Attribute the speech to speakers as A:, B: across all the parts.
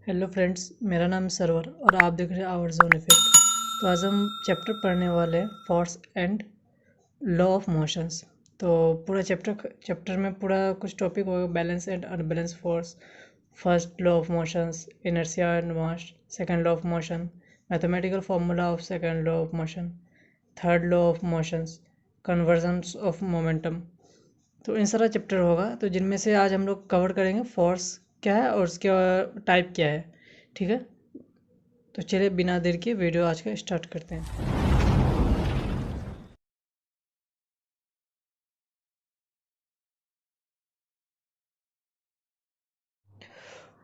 A: Hello friends, मेरा नाम server और आप देख रहे हैं आवर जोन इफेक्ट। तो आज हम चैप्टर पढ़ने वाले हैं force and law of motions. तो पूरा चैप्टर में पूरा कुछ टॉपिक होगा, balance and unbalance force, first law of motions, inertia and mass, second law of motion, mathematical formula of second law of motion, third law of motions, convergence of momentum. तो इन सारा chapter होगा, तो जिनमें से आज हम लोग कवर करेंगे फोर्स क्या है और उसके टाइप क्या है। ठीक है, तो चलिए बिना देर के वीडियो आज का स्टार्ट करते हैं।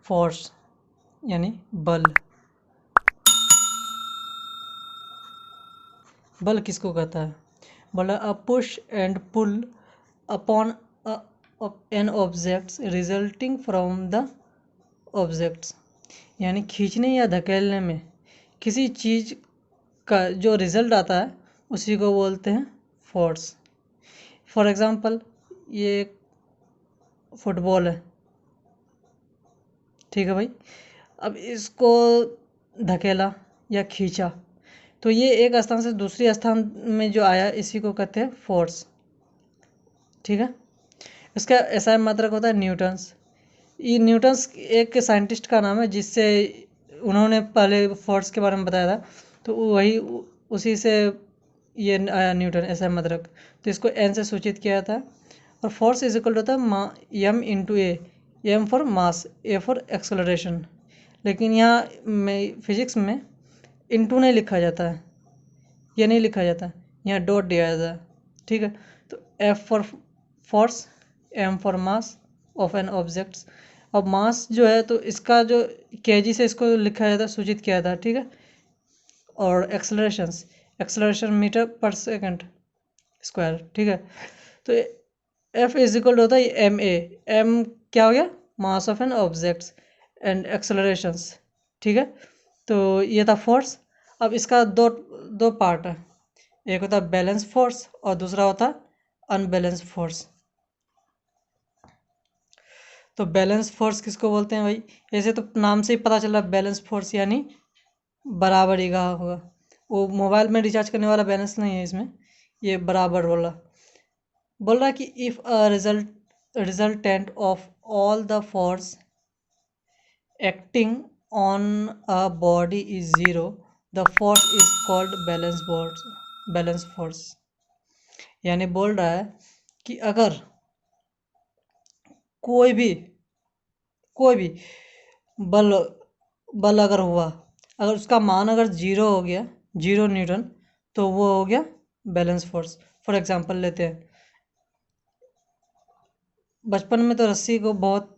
A: फोर्स यानी बल। बल किसको कहता है? बोला a push and pull upon an objects resulting from the objects, यानी खींचने या धकेलने में किसी चीज़ का जो रिजल्ट आता है उसी को बोलते हैं फोर्स। फॉर एग्ज़ाम्पल, ये एक फुटबॉल है, ठीक है भाई। अब इसको धकेला या खींचा तो ये एक स्थान से दूसरी स्थान में जो आया इसी को कहते हैं फोर्स। ठीक है, इसका ऐसा मात्रक होता है न्यूटन्स। ये न्यूटन्स एक साइंटिस्ट का नाम है जिससे उन्होंने पहले फोर्स के बारे में बताया था, तो वही उसी से ये आया न्यूटन ऐसा मात्रक। तो इसको एन से सूचित किया था। और फोर्स इज इक्वल होता है M into A, M for mass, A for acceleration. लेकिन यहाँ में फिजिक्स में इंटू नहीं लिखा जाता है, ये नहीं लिखा जाता है, यहाँ डॉट दिया जाता है। ठीक है, तो F for force, M for mass of an objects. अब मास जो है तो इसका जो केजी से इसको लिखा जाता है, सूचित किया जाता है। ठीक है, और एक्सलरेशन मीटर पर सेकंड स्क्वायर। ठीक है, तो एफ इज इक्वल होता है एम ए। एम क्या हो गया? Mass of an objects and accelerations. ठीक है, तो ये था फोर्स। अब इसका दो दो पार्ट है, एक होता है बैलेंस फोर्स और दूसरा होता है अनबैलेंस फोर्स। तो बैलेंस फोर्स किसको बोलते हैं भाई? ऐसे तो नाम से ही पता चल रहा है, बैलेंस फोर्स यानी बराबरी का होगा। वो मोबाइल में रिचार्ज करने वाला बैलेंस नहीं है, इसमें ये बराबर बोल रहा है कि if a resultant of all the force acting on a body is zero, the force is called balance force. यानी बोल रहा है कि अगर कोई भी कोई भी बल बल अगर हुआ, अगर उसका मान अगर जीरो हो गया, जीरो न्यूटन, तो वो हो गया बैलेंस फोर्स। फॉर एग्जांपल लेते हैं, बचपन में तो रस्सी को बहुत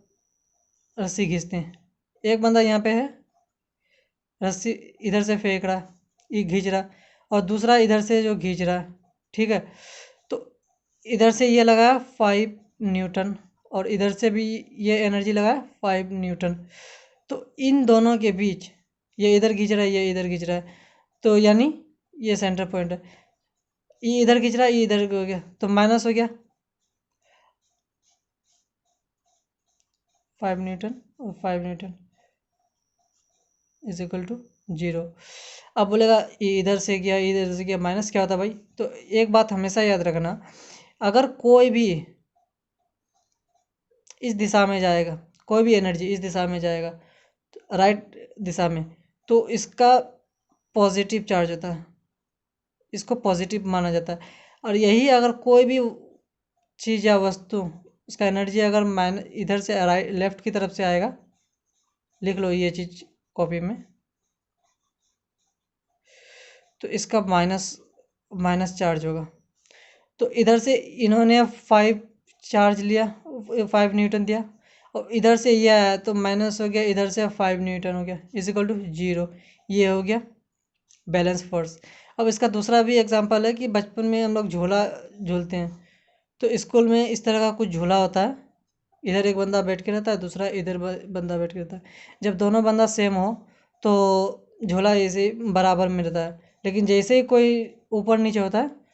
A: रस्सी खींचते हैं। एक बंदा यहाँ पे है, रस्सी इधर से फेंक रहा, ये खींच रहा, और दूसरा इधर से जो खींच रहा है। ठीक है, तो इधर से ये लगा 5 न्यूटन और इधर से भी ये एनर्जी लगा 5 न्यूटन। तो इन दोनों के बीच ये इधर खींच रहा है, ये इधर खींच रहा है, तो यानी ये सेंटर पॉइंट है। ये इधर खींच रहा है, ये इधर हो गया, तो माइनस हो गया 5 न्यूटन, और 5 newton is equal to zero. अब बोलेगा ये इधर से गया, इधर से गया, माइनस क्या होता है भाई? तो एक बात हमेशा याद रखना, अगर कोई भी इस दिशा में जाएगा, कोई भी एनर्जी इस दिशा में जाएगा, राइट दिशा में, तो इसका पॉजिटिव चार्ज होता है, इसको पॉजिटिव माना जाता है। और यही अगर कोई भी चीज़ या वस्तु, उसका एनर्जी अगर माइन इधर से राइट लेफ्ट की तरफ से आएगा, लिख लो ये चीज़ कॉपी में, तो इसका माइनस माइनस चार्ज होगा। तो इधर से इन्होंने 5 चार्ज लिया, 5 न्यूटन दिया, और इधर से ये आया तो माइनस हो गया, इधर से 5 न्यूटन हो गया, इज इक्वल टू जीरो। ये हो गया बैलेंस फोर्स। अब इसका दूसरा भी एग्जांपल है कि बचपन में हम लोग झूला झूलते हैं, तो स्कूल में इस तरह का कुछ झूला होता है, इधर एक बंदा बैठ के रहता है, दूसरा इधर बंदा बैठ के रहता है। जब दोनों बंदा सेम हो तो झूला ऐसे बराबर में रहता है, लेकिन जैसे ही कोई ऊपर नीचे होता है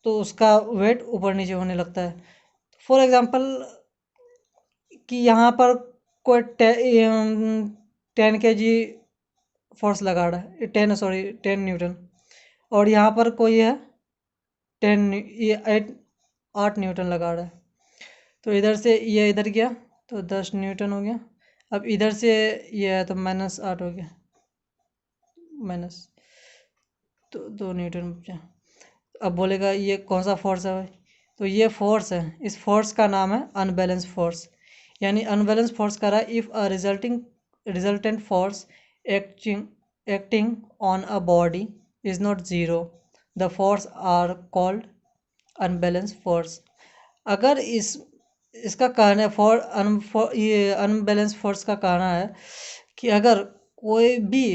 A: तो उसका वेट ऊपर नीचे होने लगता है। फॉर एग्जांपल कि यहाँ पर कोई 10 kg फोर्स लगा रहा है, 10 न्यूटन, और यहाँ पर कोई है 8 न्यूटन लगा रहा है। तो इधर से ये इधर गया तो 10 न्यूटन हो गया। अब इधर से ये है तो -8 हो गया, माइनस तो 2 न्यूटन बचा। अब बोलेगा ये कौन सा फोर्स है भाई, तो ये फोर्स है, इस फोर्स का नाम है अनबैलेंस फोर्स। यानी अनबैलेंस फोर्स कह रहा है if a resultant force acting on a body is not zero the force are called unbalance force. अगर इसका कहना है ये अनबैलेंस फोर्स का कहना है कि अगर कोई भी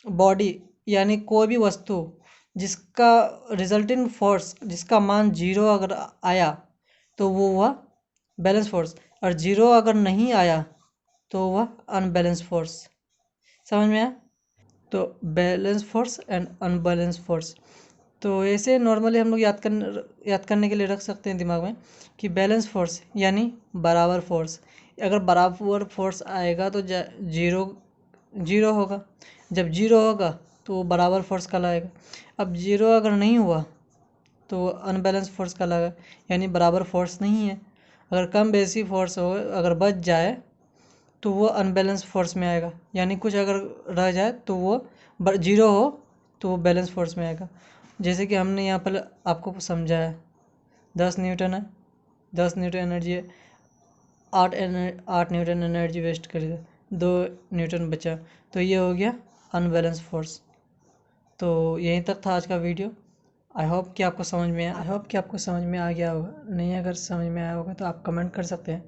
A: बॉडी यानी कोई भी वस्तु जिसका रिजल्टिंग फोर्स जिसका मान 0 अगर आया तो वो हुआ बैलेंस फोर्स, और 0 अगर नहीं आया तो वह अनबैलेंस फोर्स। समझ में आया? तो balance force and unbalance force, तो ऐसे नॉर्मली हम लोग याद करने के लिए रख सकते हैं दिमाग में कि बैलेंस फोर्स यानी बराबर फोर्स। अगर बराबर फोर्स आएगा तो जीरो जीरो होगा, जब जीरो होगा तो वो बराबर फोर्स कहलाएगा। अब जीरो अगर नहीं हुआ तो अनबैलेंस फोर्स कहलाएगा, यानी बराबर फोर्स नहीं है। अगर कम बेसी फोर्स हो, अगर बच जाए तो वो अनबैलेंस फोर्स में आएगा, यानी कुछ अगर रह जाए तो वो जीरो हो तो वो बैलेंस फोर्स में आएगा। जैसे कि हमने यहाँ पर आपको समझाया 10 न्यूटन है, 10 न्यूटन एनर्जी है, 8 न्यूटन एनर्जी वेस्ट करी, 2 न्यूटन बचा, तो ये हो गया अनबैलेंस फोर्स। तो यहीं तक था आज का वीडियो। आई होप कि आपको समझ में आ गया होगा। नहीं अगर समझ में आया होगा तो आप कमेंट कर सकते हैं,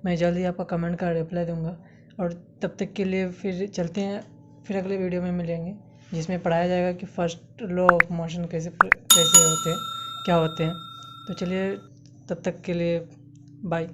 A: मैं जल्दी आपका कमेंट का रिप्लाई दूंगा। और तब तक के लिए फिर चलते हैं, फिर अगले वीडियो में मिलेंगे जिसमें पढ़ाया जाएगा कि फर्स्ट लॉ ऑफ मोशन कैसे होते हैं, क्या होते हैं। तो चलिए तब तक के लिए बाय।